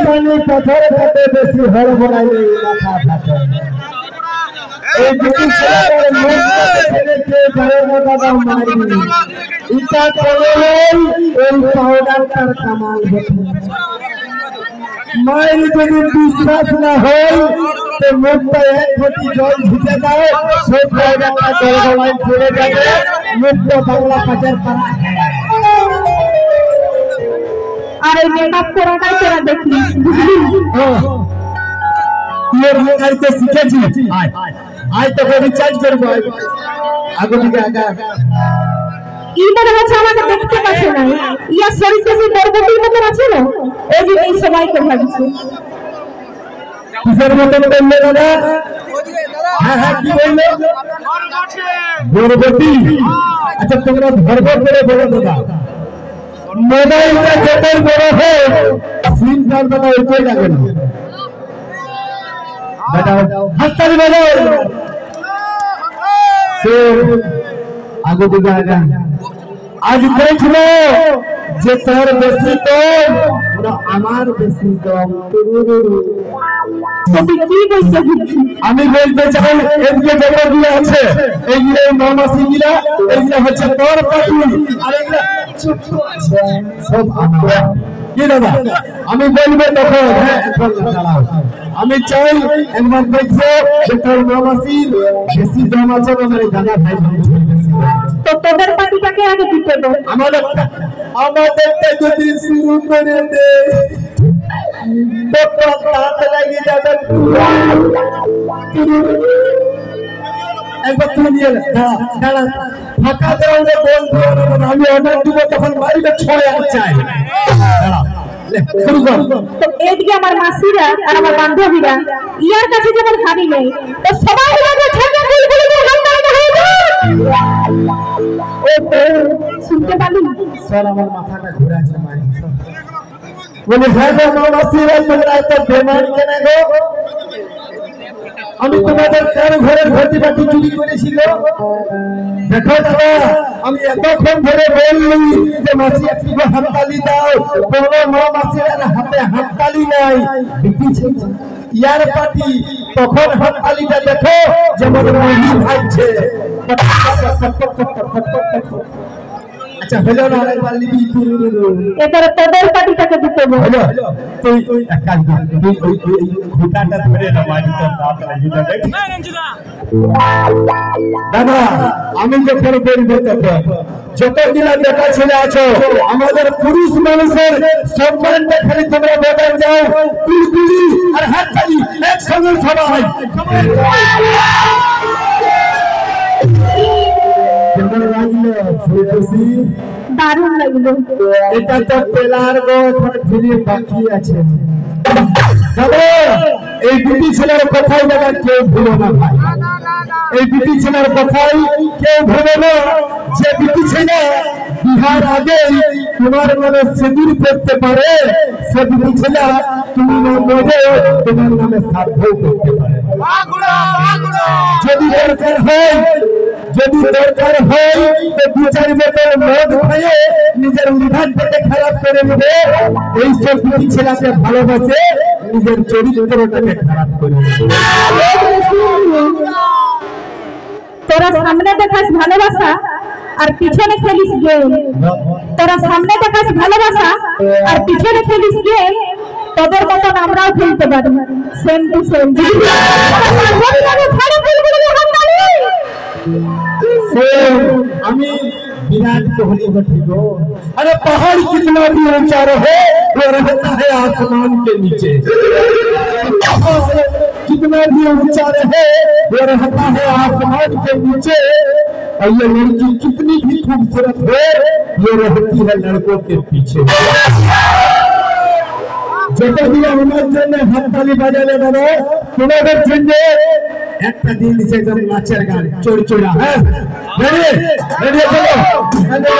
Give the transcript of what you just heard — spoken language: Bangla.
পানি পাথর কাটে বেশি হড় বড়াইলে মাথা ফাটে এই দুটি ছেলের মুখ ছেলেকে ঘরে দাদা মারি ইটা করে এই পাউডারটার কামাল দেখে মায়ের যদি বিশ্বাস না হয় তো মুখটা এক ঘটি জল ঝুঁকে দাও সেই পাউডারটা গলগলায় পড়ে যাবে মুখটা বাংলা পাচার করা আর এই মেকআপ করাটাই তোরা দেখিস বুঝলি তোর মেকআপে শিখেছি আয় তোকে রিচার্জ করবো আগে থেকে আগা ই মনে হচ্ছে আমাকে দেখতে পাচ্ছে না ইয়া শরীরটা যে বরবটির মতন আছে না এই যে এই সবাইকে ভাবছে কিসের মতন বললে দাদা হ্যাঁ কি বললে বরবটি আচ্ছা তোমরা ধরবর করে বলো দাদা মোবাইলটা যতই বড় হোক সিম কার্ড দাদা ওইটাই লাগে না বাজাও হাততালি বাজাও তো আগে দিকে আগা আজ দেখল যে তোর বেশি তো আমার বেশি দম আমি বলতে চাই এদিকে যতগুলো আছে এইগুলো নমাসি গিলা এইগুলো হচ্ছে তোর পাটি আর এগুলো সব আমার কি দাদা আমি বলবো তখন আমি চাই একবার দেখবো যে তোর নমাসির বেশি দম আছে আমার দাদা ভাই তো তোদের পাটিটাকে আগে দিতে দে আমাদেরটা যদি শুরু করে দে একবার তুই নিয়ে দাঁড়া ফাঁকা গ্রাউন্ডে বল আমি অর্ডার দিব তখন বাড়িতে 6 চাই শুরু কর তো এদিকে আমার মাসিরা আর আমার বান্ধবীরা ইয়ার কাছে যেমন ভাবি নেই তো সবাই মিলে ছেড়ে বুলবুলি দিয়ে হামদানি হয়ে যায় শুনতে পাবি স্যার আমার মাথাটা ঘুরে আছে মারি বলে হ্যাঁ আমার মাসিরা তোমরা এত বেমান কেন গো আমি তোমাদের কার ঘরে ভর্তি বাটি চুরি করেছিল দেখো দাদা আমি এতক্ষণ ধরে বললি যে মাসি একটু হাততালি দাও বড় মাসির হাতে হাততালি নাই দেখিছে ইয়ার পাটি তখন হাততালিটা দেখো যেমন মুড়ি ভাজছে আচ্ছা হলো না আরেকবার লিবি এবারে তোদের পাটিটাকে দিতে বল হলো তুই এক কাজ কর তুই ওই খুঁটাটা ধরে না মাটি তোর দাঁত লাগিয়ে দেখ দাদা আমি যখন বলবো তখন যতগুলা বেটা ছেলে আছো আমাদের পুরুষ মানুষের সম্মানটা খালি তোমরা বজায় যাও কুলকুলি আর হাততালি একসঙ্গে সবাই কেমন লাগলো ফুলকুসি দারুণ লাগলো এটা তো পেলার গো ফিরে বাকি আছে দাদা এই দুটি ছেলের কথাই দাদা কেউ ভুলো না ভাই এই দুটি ছেলের কথাই কেউ ভুলো না যে দুটি ছেলে বিহার আগে তোমার নামে সিঁদুর করতে পারে সে দুটি ছেলে তুমি মনে তোমার নামে শ্রাদ্ধ করতে পারে যদি দরকার হয় তো 2-4 বোতল মদ খেয়ে নিজের লিভারটাকে খারাপ করে নেবে এই সব দুটি ছেলেকে ভালোবাসে নিজের চরিত্রটাকে খারাপ করে তোরা সামনে দেখাস ভালোবাসা আর পিছনে খেলিস গেম তোরা সামনে দেখাস ভালোবাসা আর পিছনে খেলিস গেম তোদের মতন আমরাও খেলতে পারি সেম টু সেম আমি विराट कोहली को अरे पहाड़ कितना भी ऊंचा रहे वो रहता है आसमान के नीचे कितना भी ऊंचा रहे वो रहता है आसमान के नीचे और ये लड़की कितनी भी खूबसूरत है ये रहती है लड़कों के पीछे যত দিন আমার জন্য হাততালি বাজালে দাদা তোমাদের জন্য একটা দিন সেজন নাচের গান চড়চড়া হ্যাঁ রেডি রেডি চলো হ্যালো